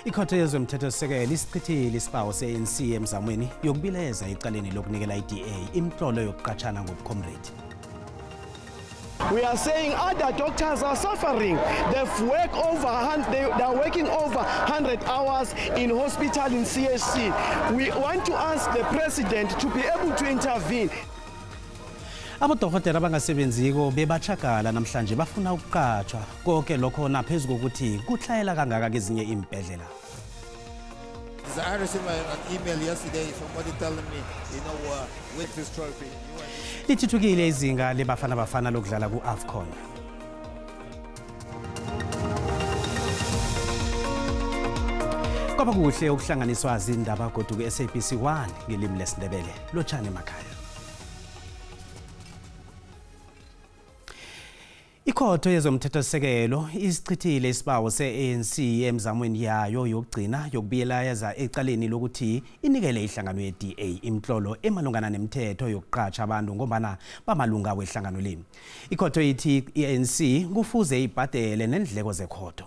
Ikhotho yezomthethosisekelo isichithile isibawo se-ANC emzamweni yokubileza icaleni lokunikela i-DA imhlolo yokuqatshana ngobucomrade. We are saying other doctors are suffering. They are working over 100 hours in hospital in CHC. We want to ask the president to be able to intervene. Abodokotela abangasebenziko bebachakala namhlanje bafuna ukuqatshwa konke lokho naphezulu kokuthi kuhlayela kangaka kezinye impedlela. I received an email yesterday, somebody telling me, with this trophy. Lithuthukile izinga lebafana lokudlala ku-AFCON. Kwaba kuhle ukuhlanganiswa zindaba kodwa ku-SABC 1 ngelimi lesiNdebele. Lotshani emakhaya. Ikhotho yezomthethosisekelo isichithile isibawo se-ANC emzamweni yayo yokugcina yokubiyeleza ecaleni lokuthi inikele ihlangano ye-DA imhlolo emalungana nemithetho yokuqatsha abantu ngombana bamalunga wehlangano le. Ikhotho ithi i-ANC kufuze ibhadele nendleko zekhotho.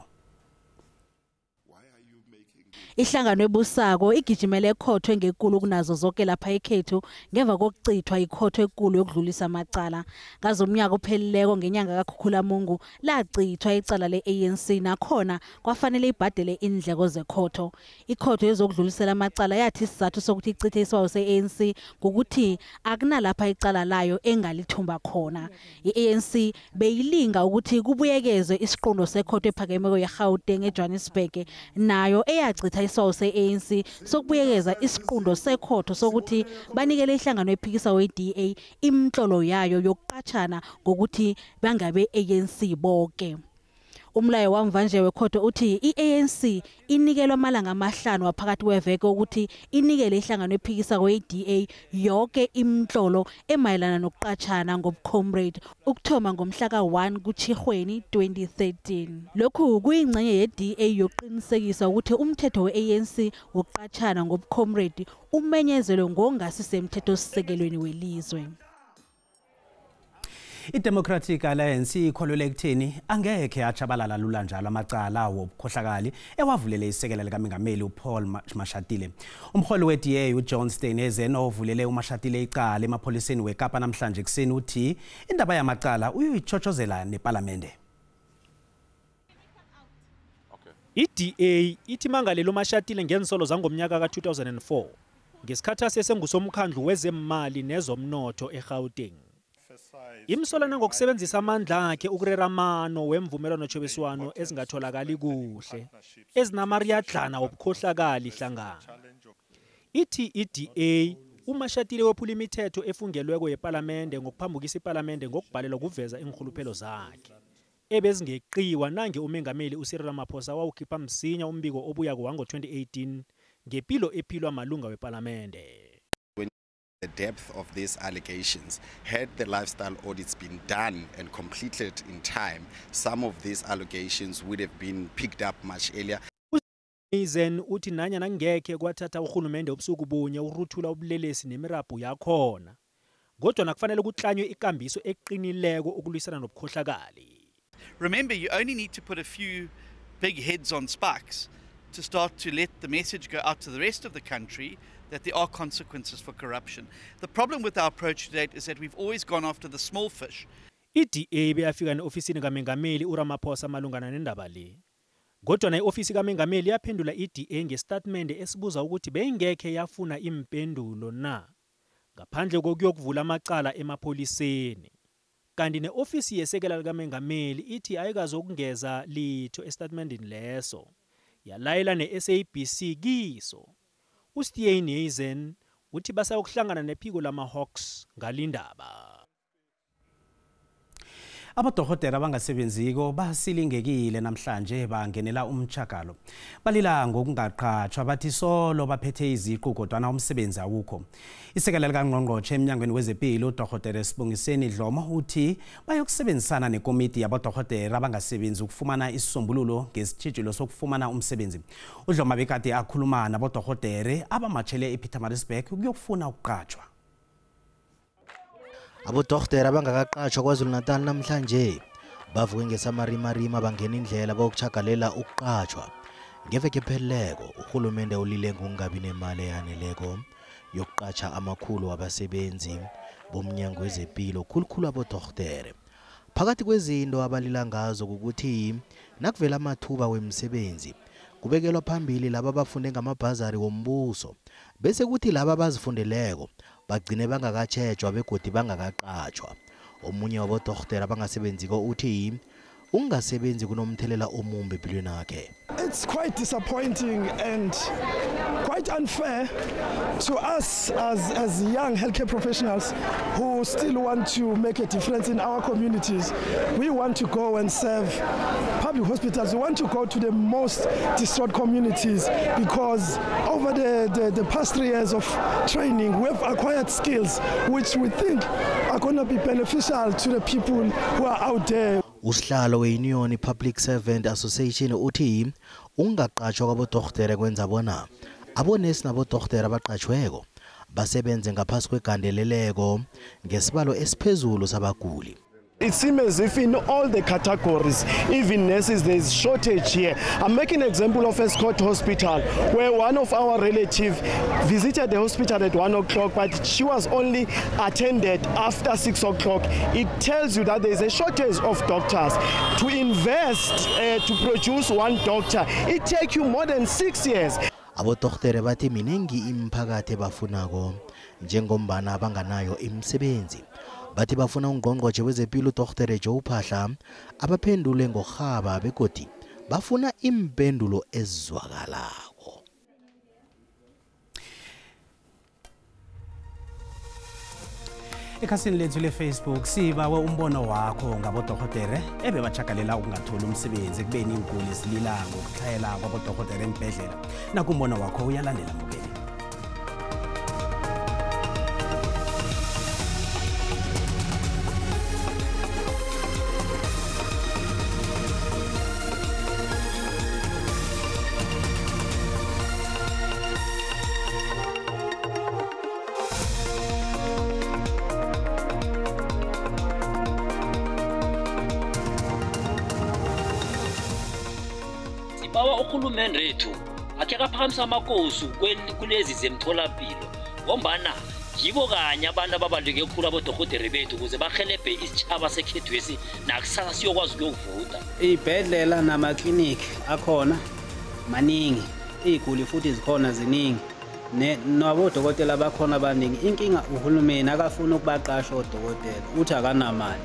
Ihlangano ebusako igijimele ekhotho engekulu kunazo zonke lapha ekhethu ngemva kokucithwa ikhotho ekulu yokudlulisa amacala. Ngazomnyaka ophelileko ngenyanga kaKhukhulamungu lacithwa icala le-ANC nakhona kwafanele ibhadele indleko zekhotho. Ikhotho yezokudlulisela amacala yathi isizathu sokuthi icithe isibawo se-ANC ngokuthi akunalapha icala layo engalithumba khona. I-ANC beyilinga ukuthi kubuyekezwe isiqondo sekhotho ephakemeko yeGauteng eJohannesburg nayo eyacitha isibawo se-ANC sokubuyekeza isiqundo sekhotho sokuthi banikele ihlangano ephikisa we-DA imhlolo yayo yokuqatshana ngokuthi bangabe ANC bonke. Umlayo wamvanje wekhotho uthi i-ANC inikelwa amalanga amahlanu waphakathi kweveke ukuthi inikele ihlangano ephikisa kwe-DA yonke imhlolo emayelana nokuqatshana ngobucomrade ukuthoma ngomhla ka-1 kuTjhirhweni 2013. Lokhu kuyingxenye ye-DA yokuqinisekisa ukuthi umthetho we-ANC wokuqatshana ngobucomrade umenyezelwe ngongasisemthethosisekelweni welizwe. I-Democratic Alliance ikholelwa ekutheni angekhe achabalala lula njalo amacala wobukhohlakali ewavulele isekela likaMengameli uPaul Mashatile. Umholi we-DA uJohn Steenhuisen ovulele uMashatile icala emapholiseni weKapa namhlanje ekuseni uthi indaba yamacala uyoyichochozela neParlamente. I-DA ithi mangalelo uMashatile ngensolo zangomnyaka ka-2004 ngesikhathi asesengusomkhandlu wezemali nezomnotho eGauteng. Imsolana ngokusebenzisa amandla akhe ukurera amano wemvumelwano tshebiswano ezingatholakali kuhle ezinamariyadlana wobukhohlakali hlangana. Ithi i-DA uMashatile wephula imithetho efungelweko yeParlamente ngokuphambukisa iParlamente ngokubhalelwa kuveza inkhuluphelo zakhe ebezingeqiwa nange uMengameli uCyril Ramaphosa wawukhipha msinya umbiko obuya wango-2018 ngempilo ephilwa amalunga weParlamente. The depth of these allegations, had the lifestyle audits been done and completed in time, some of these allegations would have been picked up much earlier. Izen uthi nanyana ngeke kwathatha uhulumende obusuku bunye uruthula ubulelesi nemirabhu yakhona. Kodwa nakufanele kuklanywe ikambiso eqinileko ukulwisana nobukhohlakali. Remember, you only need to put a few big heads on spikes to start to let the message go out to the rest of the country that there are consequences for corruption. The problem with our approach to date is that we've always gone after the small fish. I-DA beyafika neofisini kaMengameli uRamaphosa malungana nendaba le. Kodwa na iofisi kaMengameli yaphendula i-DA ngestatement esibuza ukuthi beyingekhe yafuna impendulo na ngaphandle kokuyokuvula amacala emapholiseni. Kanti neofisi yesekela likaMengameli ithi ayikazokungeza litho estatementini leso. Yalayela ne-SABC kiso. uSteenhuisen uthi basayokuhlangana nephiko lama-Hawks ngalindaba. Abodokotela abangasebenziko basilingekile namhlanje bangenela umchakalo. Balila ngokungaqhatshwa bathi solo baphethe iziqu kodwa umsebenzi awukho. Isekela likaNgqongqoshe emnyangweni wezempilo uDokotela Sibongiseni Dlomo uthi bayokusebenzisana nekomiti yabodokotela abangasebenzi ukufumana isisombululo ngesitshijilo sokufumana umsebenzi. uDloma bekade akhuluma nabodokotela abamachele ePietermaritzburg ukuyokufuna ukuqhatshwa. Abodokotela abangakaqhatshwa KwaZulu-Natal namhlanje bavuke ngesamarimarima bangena indlela bokuchagalela ukuqhatshwa. ngeveke pheleleko uhulumende ulile ngokungabi nemali eyaneleko yokuqatsha amakhulu wabasebenzi bomnyango wezempilo khulukhulu abodoktere. Phakathi kwezinto abalila ngazo ukuthi nakuvela amathuba wemisebenzi kubekelwa phambili laba abafunde ngamabhazari wombuso bese kuthi laba abazifundeleko bagcine bangakatshejwa begodi bangakaqatshwa. Omunye wabodokotela abangasebenziko uthi ungasebenzi kunomthelela omumbi empilweni yakhe. It's quite disappointing and quite unfair to us as young healthcare professionals who still want to make a difference in our communities. We want to go and serve public hospitals. We want to go to the most distraught communities because over the past 3 years of training, we have acquired skills which we think are going to be beneficial to the people who are out there. Usihlalo we-Union Public Servant Association uthi ungaqatshwa kwabodokotela kwenza bona abonesi nabodokotela abaqatshweko basebenze ngaphasi kwegandeleleko ngesibalo esiphezulu sabaguli. It seems as if in all the categories, even nurses, there is shortage here. I'm making an example of Escort Hospital, where one of our relatives visited the hospital at 1 o'clock, but she was only attended after 6 o'clock. It tells you that there is a shortage of doctors. To invest, to produce one doctor, it takes you more than 6 years. Abodokotela bathi minengi imiphakathi bafunako njengombana abanganayo imisebenzi. Bathi bafuna ungqongqotjhe wezempilo uDr Joe Phahla abaphendule ngorhaba begodi bafuna impendulo ezizwakalako. Ekhasini lethu le-Facebook sibawe umbono wakho ngabodokotela ebebachagalela ukungatholi umsebenzi kubeni iinguli zilila ngokutlhayela kwabodokotela embhedlela. Nakumbono wakho uyalandela mbukeli. Bawa ukhulumeni rethu akhe kaphakamisa amakosi kulezi zemtholampilo ngombana yibo kanye abantu ababaluleke khulu abodokotela bethu ukuze bahelebhe isitshaba sekhethwesi nakusasa siyokwazi ukuyovuta. Izibhedlela namakliniki akhona maningi, iziguli futhi zikhona ziningi nabodokotela bakhona abaningi. Inkinga uhulumeni akafuna ukubaqasha odokotela uthi akanamali,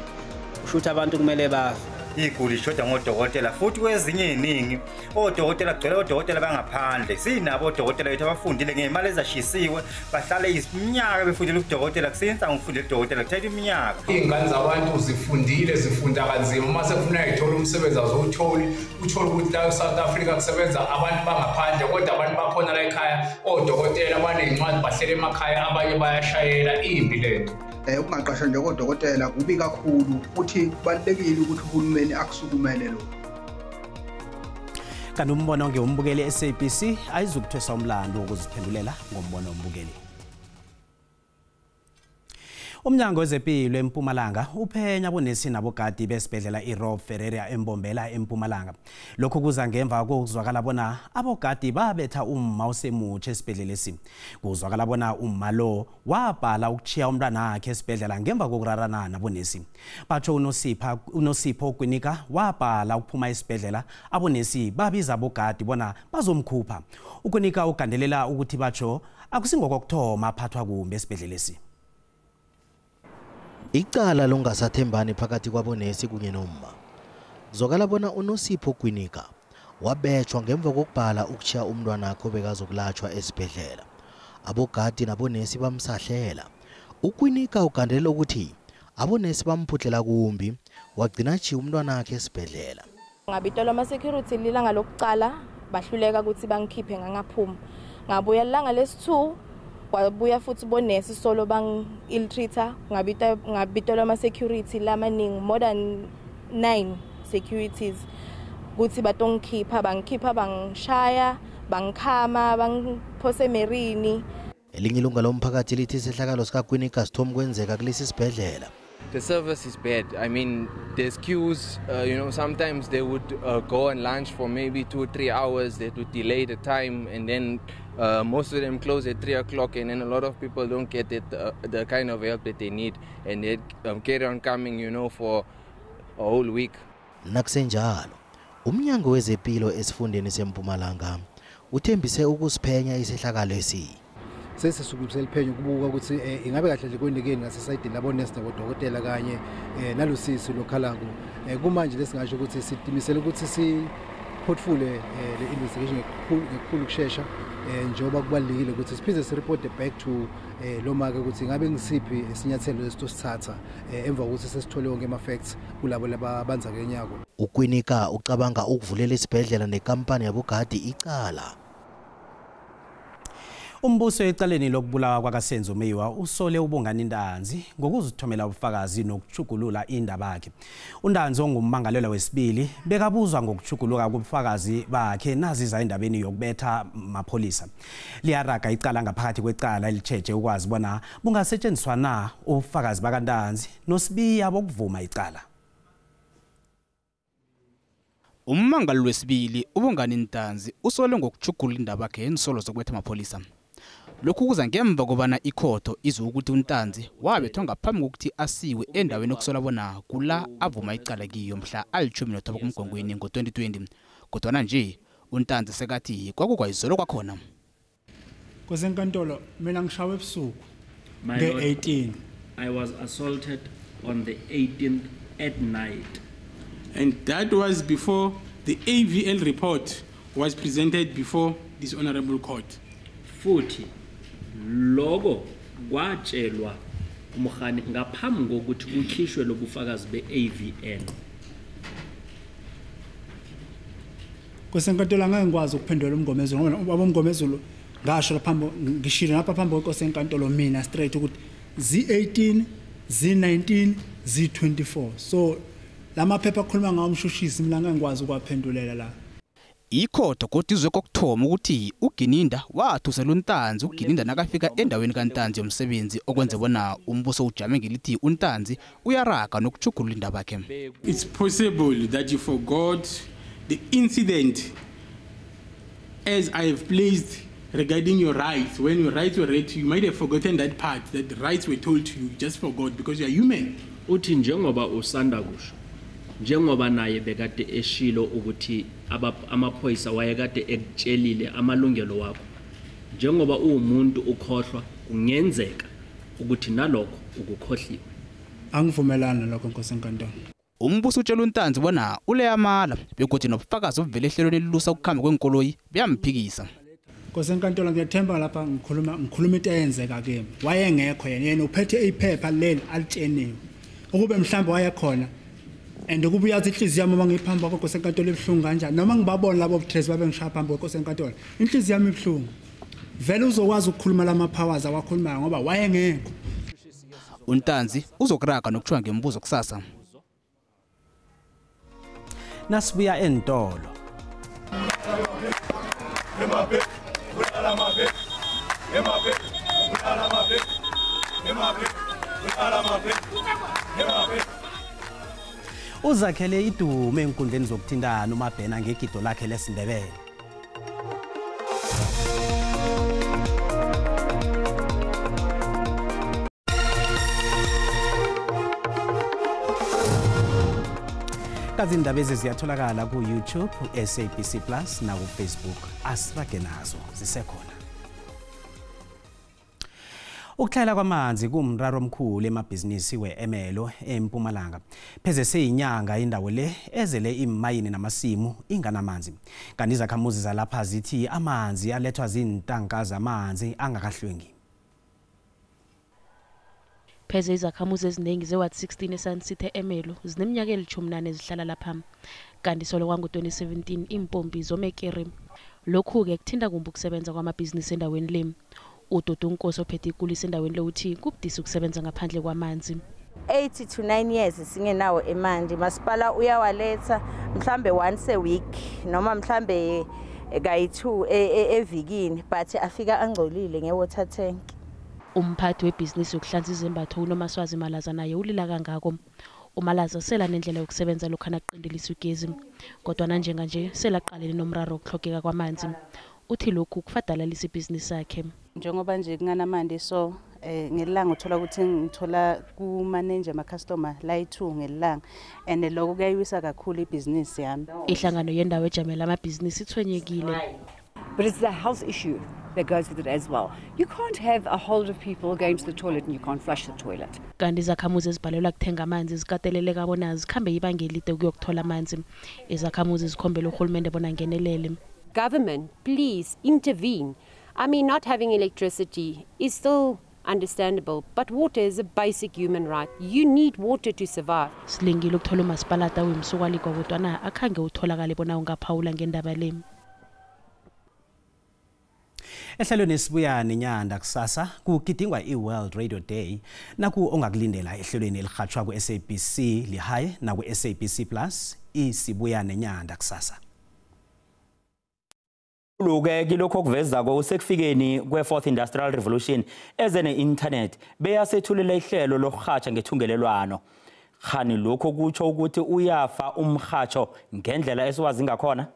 ushuthi abantu kumele bafe. Iguli shoda ngodokotela futhi kwezinye iningi odokotela kugcwele odokotela bangaphandle. Sinabo odokotela bethu abafundile ngemali ezashisiwe bahlale iminyaka befundile udokotela kusenza ngifundile udokotela kuthatha iminyaka. Ingane zabantu zifundile zifunda kanzima mase kufuna ithola umsebenzi azowutholi uthola ukuthi la eSouth Africa kusebenza abantu bangaphandle kodwa abantu bakhona la ekhaya odokotela abanezincwadi bahlele emakhaya abanye bayashayela imbi lento. Ukungaqashwa njengodokotela kubi kakhulu futhi kubalekile ukuthi uhulumeni akusukumele lo. Kanti umbono ngeumbukeli SABC ayizukuthwesa umlando ukuziphendulela ngombono umbukeli. Umnyango wezempilo eMpumalanga uphenya abonesi nabogadi besibhedlela iRob Ferreira eMbombela eMpumalanga. Lokho kuza ngemva kokuzwakala bona abogadi babetha umma osemutshe esibhedlela esi. Kuzwakala bona umma lo wabhala ukuchiya umntwana wakhe esibhedlela ngemva kokurarana nabonesi. Batsho uNosipho Kwinika wabhala ukuphuma esibhedlela abonesi babiza abogadi bona bazomkhupha. Ukwinika ugandelela ukuthi batsho akusingokokthoma aphathwa kumbe esibhedlela esi. Icala longasathembani phakathi kwabonesi kunye nomma. Kuzwakala bona uNosipho Kwinika wabetshwa ngemva kokubhala ukuchiya umntwana wakhe bekazokulatshwa esibhedlela. Abogadi nabonesi bamsahlela. Ukwinika ugandelela ukuthi abonesi bamphutlela kumbi wagcina achiya umntwana wakhe esibhedlela. Ngabitolwa ama-security lilanga lokuqala bahluleka ukuthi bangikhiphe ngangaphuma. Ngabuya lilanga lesi-2 kwabuya futhi bonesi solo bang ill-treater ngabitolwa ama-security lamaningi more than 9 securities ukuthi batongikhipha bangikhipha bangishaya bangikhama bangiphose emerini. Elinye ilunga lomphakathi lithi isehlakalo sikaKwinika sithoma kwenzeka kulesi sibhedlela The service is bad. I mean, there's queues. Sometimes they would go on lunch for maybe 2 or 3 hours. They would delay the time, and then most of them close at 3 o'clock, and then a lot of people don't get the kind of help that they need, and they carry on coming, for a whole week. Nakusenjalo, umnyango wezempilo esifundeni seMpumalanga uthembise ukusiphenya isehlakalo esi. Sesisukubisela iphenyo kubuka ukuthi ingabe kahle nje kwenikeni ngasesayidini labo nurse nabodokotela kanye nalusisi lokhalako kumanje lesingasho ukuthi sidimisela ukuthi siphotfule le investigation ngekhulu kushesha njengoba kubalekile ukuthi siphinde sireport back to lo maka ukuthi ngabe ngisiphi isinyathelo lesithatha emva kokuthi sesithole wonke ama facts kulabo labanza kenyako. Ukwinika ucabanga ukuvulela isibhedlela nekampani yabogadi icala. Umbuso ecaleni lokubulawa kwakaSenzo Meyiwa usole ubongani Ntanzi ngokuzithomela ubufakazi nokuchugulula indaba yakhe. uNtanzi ongummangalelwa wesibili bekabuzwa ngokuchuguluka kubufakazi bakhe naziza endabeni yokubetha amapholisa. Liyaraga icala ngaphakathi kwecala elicheche ukwazi bona bungasetshenziswa na ubufakazi bakaNtanzi nosibiya bokuvuma icala. Ummangalelwa wesibili ubongani Ntanzi usole ngokuchugulula indaba yakhe ensolo zokubetha amapholisa. Lokhu kuza ngemva kobana ikhotho izwe ukuthi uNtanzi wabethwa ngaphambi kokuthi asiwe endaweni okusola bona kula avuma icala kiyo mhla ali-13 kuMgwengweni ngo-2020. Kodwa nje uNtanzi sekathi kwakukwayizolo kwakhona. Kwesenkantolo mina ngishawe ebusuku nge-18. I was assaulted on the 18th at night. And that was before the AVL report was presented before this honorable court. Futhi logo kwatshelwa umkhani ngaphambi kokuthi kukhishwe lobufakazi be-AVL. Kwesenkantolo ngeke ngikwazi ukuphendula umngomezulu ngoba abomngomezulu ngasho laphambi ngishilo lapha phambi kwesenkantolo mina straight ukuthi Z18 Z19 Z24. So lamaphepha akhuluma ngawo umshushisi mina ngeke ngikwazi ukwaphendulela la. Ikhotho kodizwe kokuthoma ukuthi uGininda wathusela uNtanzi uGininda nakafika endaweni kaNtanzi yomsebenzi okwenze bona umbuso ujame ngelithi uNtanzi uyaraga nokuchugulula indaba yakhe. It's possible that you forgot the incident as I have placed regarding your rights. When your rights were read to you, might have forgotten that part, that the rights were told to you, just forgot because you are human. Uthi njengoba usanda kusho njengoba naye bekade eshilo ukuthi amaphoyisa wayekade ekutshelile amalungelo wakho njengoba umuntu ukhohlwa kungenzeka ukuthi nalokho ukukhohliwe. Angivumelana lokho nkosenkantolo. Umbuso utshela uNtanzi bona uleyamala begothi nobufakazi obuvele ehlelweni elilusa ukukhamba kwenkoloyi beyamphikisa. Nkosenkantolo ngiyethemba lapha ngikhuluma into eyenzeka kimi. Wayengekho yena uphethe iphepha leli alitsheniwe. Ukube mhlawumbe wayekhona and ukuba uyathi inhliziyo yami uma ngiphamba kwesenkantolo ebhlungu kanjani noma ngibabona labo obuthresi babe ngishaya phambi kwesenkantolo inhliziyo yami ibhlungu vele uzokwazi ukukhuluma lama powers awakhulumayo ngoba wayengekho. uNtanzi uzokuraga nokuthwa ngembuzo kusasa. Nasibuya entolo. Uzakhele idume enkundleni zokuthintana uMabhena ngegido lakhe lesiNdebele. Kazi indaba ziyatholakala ku YouTube, SABC Plus na ku Facebook. Asirage nazo zisekhona. Ukuhlela kwamanzi kumraro omkhulu emabhizinisi weEmelo eMpumalanga. Pheze seyinyanga indawo le ezele imayini namasimu inganamanzi. Kanti izakhamuzi zalapha zithi amanzi alethwa zintanka zamanzi angakahlwengi. Pheze izakhamuzi eziningi ze-Ward 16 eSansithe Emelo zineminyaka eli-18 zihlala lapha. Kanti solo kwango-2017 impompi zomekere. Lokhu-ke kuthinta kumbi ukusebenza kwamabhizinisi endaweni le. Udodo Nkosi ophethe ikulisi endaweni le uthi kubudisi ukusebenza ngaphandle kwamanzi. 8 to 9 years singenawo emanzi. Masipala uyawaletha mhlambe once a week noma mhlambe kayi2 evikini but afika angcolile ngewater tank. Umphathi webhizinisi yokuhlanza izembatho uNomaswazi Malaza naye ulila kangako. Umalaza sela nendlela yokusebenza lokhana aqindelisa ugezi kodwa njenganje selaqalene nomraro wokuhlogeka kwamanzi. Uthi lokhu kufadalalisa ibhizinisi yakhe. Njengoba nje kunganamandi so ngelanga uthola ukuthi ngithola ku manager ama customer la 2 ngelanga and lokho kuyayiwisa kakhulu ibhizinisi yami. Ihlangano yendawo ejamela amabhizinisi ithwenyekile. But it's the health issue that goes with it as well. You can't have a hold of people going to the toilet and you can't flush the toilet. Kanti izakhamuzi ezibhalelwa kuthenga amanzi zikateleleka bona zikhambe ibanga elide ukuyokuthola amanzi. Izakhamuzi zikhombela uhulumende bona ngenelele. Government, please intervene. I mean, not having electricity is still understandable, but water is a basic human right. You need water to survive. Silingile ukuthola umasipalata wemsukwalikwa kodwa akhange utholakale bona ungaphawula ngendaba le. Ehlelweni esibuyane nyanda kusasa kugidingwa iWorld Radio Day naku ongakulindela ehlelweni elihatshwa ku SABC lihaye na ku SABC Plus isibuyane nyanda kusasa. Luke kilokho kuveza usekufikeni kwe4th Industrial Revolution ezene internet beyasethulela ihlelo lokuhatsha ngethungelelwano. Khani lokho kutsho ukuthi uyafa umhatsho ngendlela esiwazi ngakhona.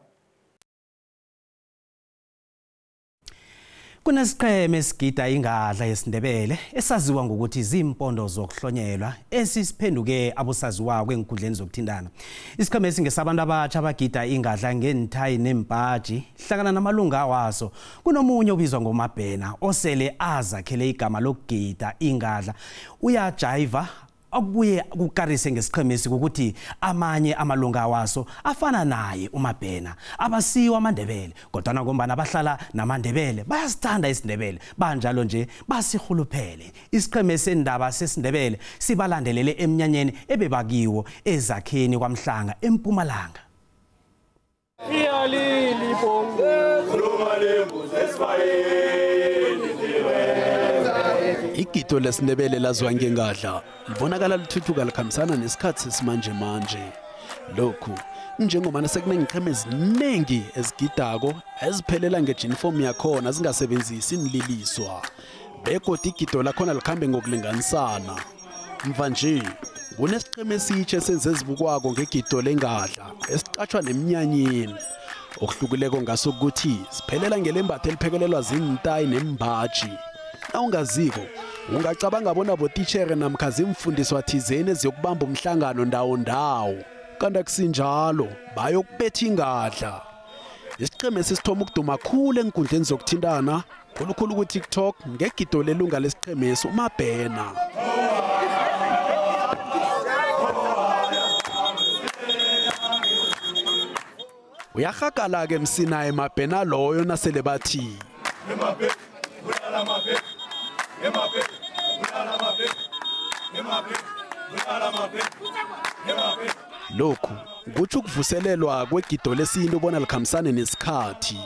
Kunesiqheme esigida ingadla yesiNdebele esaziwa ngokuthi izimpondo zokuhlonyelwa esisiphenduke abusaziwa kwenkundleni zokuthindana. Isiqheme esingesabantu abatsha abagida ingadla ngenithayi nemphaji hlakana namalunga waso kunomunye obizwa ngomabhena osele azakhele igama lokugida ingadla uyajiva akubuye kukarise ngesiqhemesi ukuthi amanye amalunga waso afana naye umabhena abasiwa amandebele kodwa ngombana bahlala namandebele bayasithanda isiNdebele banjalo nje basihuluphele. Isiqhemesi seNdaba zesiNdebele sibalandelele eminyanyeni ebebakiwo ezakheni kwaMhlanga eMpumalanga. Iyalili bongo khuluma lembuzi esifayeni Igito lesiNdebele lazwa ngengadla libonakala lithuthuka likhambisana nesikhathi sesimanje manje. Lokhu njengomana sekuneziqheme eziningi ezigidako eziphelela ngejinifomu yakhona zingasebenzisi inliliswa. Bekodwa igito lakhona likhambe ngokulinganisana. Mva nje kunesiqheme esitsha esenze ezibukwako ngegito lengadla esicatshwa neminyanyeni. Okuhlukileko ngaso ukuthi siphelela ngelembatho eliphekelelwa zintayi nembaji. Awungaziko ungacabanga bona botitshere namkhazi imfundiswa thizeni eziyokubamba umhlangano ndawo kanti akusinjalo bayokubetha ingadla. Isiqheme sisithoma ukuduma khulu enkundleni zokuthindana khulukhulu ku TikTok ngegito lelunga lesiqheme umabhena. Uyahakala ke msina emabhena loyo nasele bathi lokhu kuthi ukuvuselelwa kwegido lesintu bona likhambisane nesikhathi.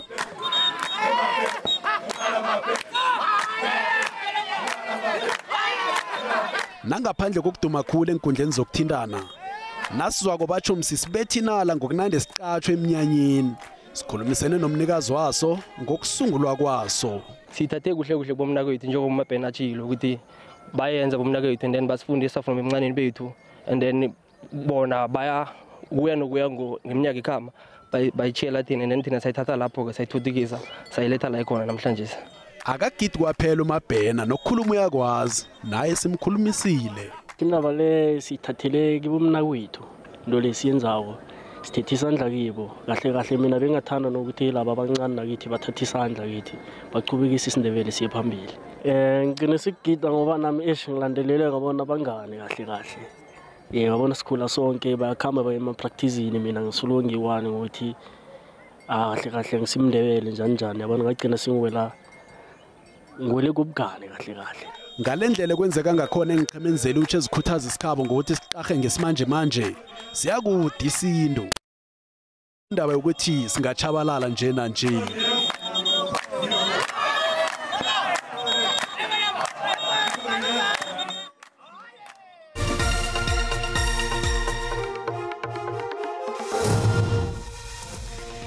Nangaphandle kokuduma khulu enkundleni zokuthindana nasizwako batsho msisibethinala ngokunande siqatshwe eminyanyeni sikhulumisene nomnikazi waso ngokusungulwa kwaso. Sithathe kuhle bomnakwethu njengoba umabhena atshilo ukuthi bayenza bomnakwethu and then basifundisa from emncane bethu and then bona baya kuya nokuya ngeminyaka ikhama bayitshela thina and then thina sayithatha lapho ke sayithuthukisa sayiletha la ikhona namhlanje. Akagidi kwaphela umabhena nokukhuluma uyakwazi naye simkhulumisile. Indaba le sithathele kibomnakwethu into lesiyenzako sithethe isandla kibo kahle mina bengathanda nokuthi laba abancane nakithi bathathe isandla kithi baqhubekise isiNdebele siye phambili. Ngine sigida ngoba nami ngilandelele ngabona bangane kahle. Ngabona sikhula sonke bayakhamba baye ema-practicini mina ngisulo ngiwani ngokuthi kahle ngisimNdebele njani yabona ngagcina singiwela ngwele kubugane kahle. Ngalendlela kwenzeka ngakhona engiqhemenzela uthi ezikhuthaza isikhabo ngokuthi siqahe ngesimanje manje siyakude isinto. Indaba yokuthi singachabalala nje nanje.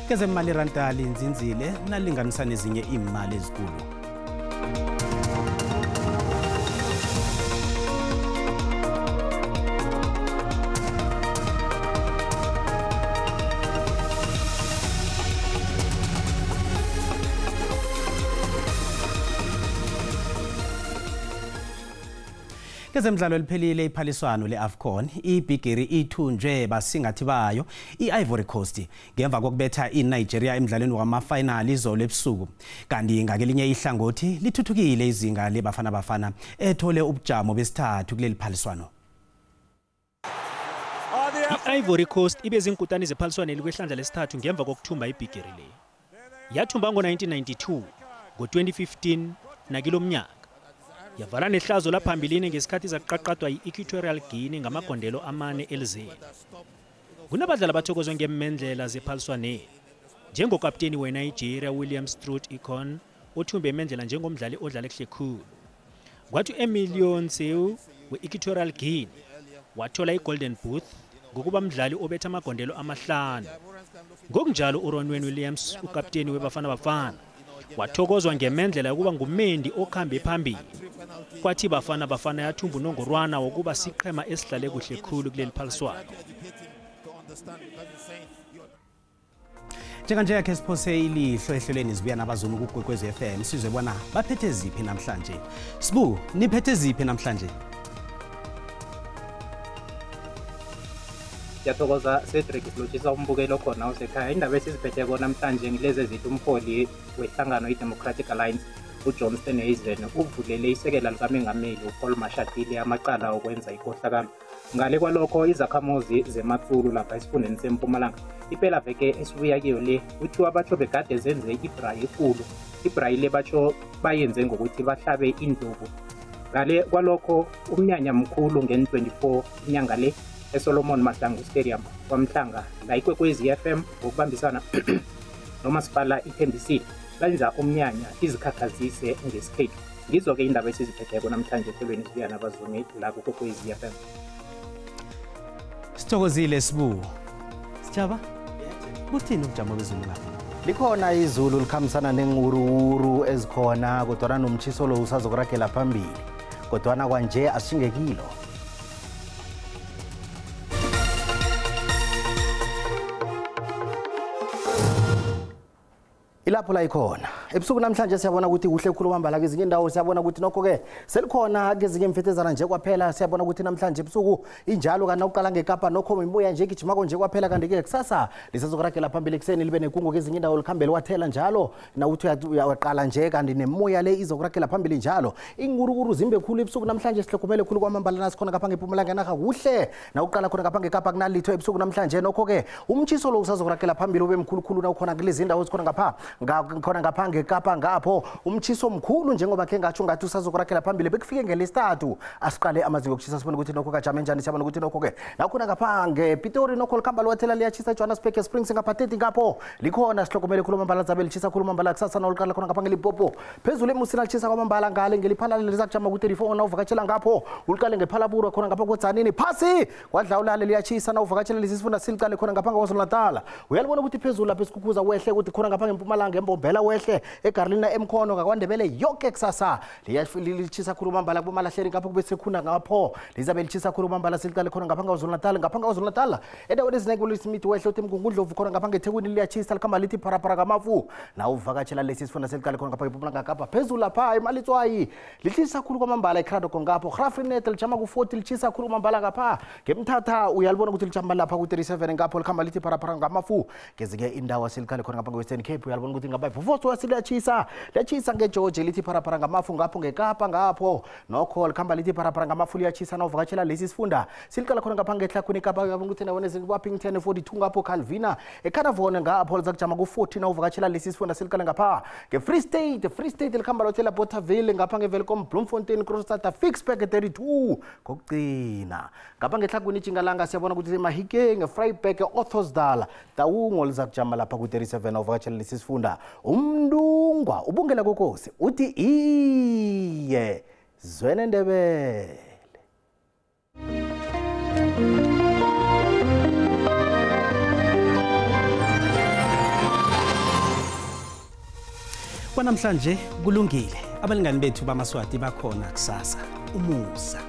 Kezemali ranta linzinzile nalinganisana nezinye imali ezikulu. Kezemidlalo eliphelile iphaliswano leAFCON, ibhigiri ithunjwe basingathi bayo iIvory Coast ngemva kokubetha iNigeria emidlalweni wama-final izolo ebusuku. Kanti ngakelinye ihlangothi lithuthukile izinga lebafana bafana ethole ubujamo besithathu kuleli phaliswano. I-Ivory Coast ibezinkutani zephaliswano elikwehlandla lesithathu ngemva kokuthumba ibhigiri le. Yathumba ngo-1992, ngo-2015 nakilo mnyaka. Yavala nehlazo laphambilini ngesikhathi zaqaqadwa yi-Equatorial Guinea ngamagondelo 4-0. Kunabadlali abathokozwe ngemendlela zephaliswane njengokapteni weNigeria William Strutt Ikon othumbe imendlela njengomdlali odlala kuhle khulu. Kwathi Emilio Nseu we-Equatorial Guinea wathola i-Golden Boot ngokuba mdlali obetha amagondelo 5. Ngokunjalo uRonwen Williams ukapteni webafana bafana wathokozwa ngemendlela yokuba ngumendi okhambe phambili. Kwathi bafana yathumba unongorwana wokuba siqhema esidlale kuhle khulu kuleli phaliswano. Njenganje yakhe siphose ilihlo ehlelweni zibuya nabazumi kuGwekwezi FM sizwe bona baphethe ziphi namhlanje. Sibu, niphethe ziphi namhlanje? Siyathokoza Cedric silotshisa umbukelo khona usekhaya. Indaba esiziphetheko namhlanje ngilezi ezithi umholi wehlangano iDemocratic Alliance uJohnston Hazen uvulele isekela likamengameli uPaul Mashatile amacala okwenza ikhohlakalo. Ngale kwalokho izakhamuzi zematsulu lapha esifundeni seMpumalanga iphela veke esibuya kiyo le kuthiwa abatsho begade zenze ibrayi enkulu. Ibrayi le batsho bayenze ngokuthi bahlabe induku. Ngale kwalokho umnyanya mkhulu ngen-24 inyanga le eSolomon Mahlangu Stadium kwamhlanga la iKwekwezi FM ngokubambisana nomasipala iThembisile benza umnyanya izikhakhazise ngesikhethu. Ngizo-ke indaba esiziphetheko namhlanje ehlelweni sibuya nabazumi la kuKwekwezi FM. Sithokozile Sibu. Sijaba? Buthini ubujamo bezulu lapha? Likhona izulu likhambisana nenguruuru ezikhona kodwa nomtshiso lo usazokuragela phambili. Kodwa kwanje asingekilo. Ilapho la ikhona ebusuku namhlanje siyabona ukuthi kuhle khulu kwambala kezinye indawo siyabona ukuthi nokho ke selikhona kezinye imfetezana nje kwaphela siyabona ukuthi namhlanje ebusuku injalo kana uqala ngekapa nokho imbuya nje gijimako nje kwaphela kanti ke kusasa lisazokuragela phambili ekseni libe nekungu kezinye indawo likhambele wathela njalo na uthi uyaqala nje kanti nemoya le izokuragela phambili njalo ingurukuru zimbe khulu ebusuku namhlanje sihlokomele khulu kwamambala nasikhona kapha ngePumalanga naga kuhle na uqala khona kapha ngekapa kunalitho ebusuku namhlanje nokho ke umtshiso lo usazokuragela phambili ube mkhulu khulu na ukhona kulezi indawo zikhona ngapha khona ngapha ngekapa ngapho umtshiso mkhulu njengoba ke ngathi ungathi usazokuragela phambili bekufike ngelesithathu asiqale amazinga okutshisa sibone ukuthi nokho kajame njani siyabona ukuthi nokho ke nakhona ngapha ngePitori nokho likhamba lwathela liyatshisa Johannesburg Springs ngapha 30 ngapho likhona sihlokomele khulu mambala zabe litshisa khulu mambala kusasa noliqala khona ngapha ngelipopo phezulu emusina litshisa kwamambala ngale ngeliphalala lizakujama ku34 na uvakatshela ngapho uliqale ngephalaburu khona ngapha kodzanini phasi kwadlawulale liyatshisa na uvakatshela lisifunda siliqale khona ngapha kwaZulu-Natal uyalibona ukuthi phezulu lapha esikhukhuza wehle ukuthi khona ngapha ngeMpumalanga embombela wehle eGarlina emkhono kaKwaNdebele yonke kusasa liyatshisa khulu mambala kumalahleni ngapha kube sekhuna ngapho lizabe litshisa khulu mambala siliqale khona ngapha kwaZulu-Natal ngapha kwaZulu-Natal endaweni ezineke uLusimith wehle uthi mngungundlovu khona ngapha ngeThekwini liyatshisa likhamba lithi pharapara ngamafu na uvakatshela lesi sifunda siliqale khona ngapha ngePumalanga ngapha phezulu lapha eMalitswayi litshisa khulu kwamambala eKrado ngapho Grafrinet lijama ku40 litshisa khulu kwamambala ngapha ngeMthatha uyalibona ukuthi lijama lapha ku37 ngapho likhamba lithi pharapara ngamafu ngezike indawo siliqale khona ngapha ngeWestern Cape uyalibona ukuthi ngapha iVuvotswa siliyatshisa ngeGeorge lithi pharapara ngamafu ngapho ngekapa ngapho nokho likhamba lithi pharapara ngamafu liyatshisa na uvakatshela lesi sifunda siliqala khona ngapha ngehlakhweni kapa uyabona ukuthi nawona ezikwapington 42 ngapho Calvina eKhanavona ngapho lizakujama ku40 na uvakatshela lesi sifunda siliqala ngapha ngeFree State likhamba lothela Bothaville ngapha ngeVelcom Bloemfontein Kroonstad Fixburg 32 kokugcina ngapha ngehlakhweni Jingalanga siyabona ukuthi eMahikeng eVryburg eOttersdal Taungo lizakujama lapha ku37 na uvakatshela lesi sifunda umndungwa ubungela kokosi uthi iye zesiNdebele. Kwanamhlanje kulungile abalingani bethu bamaswati bakhona kusasa umusa.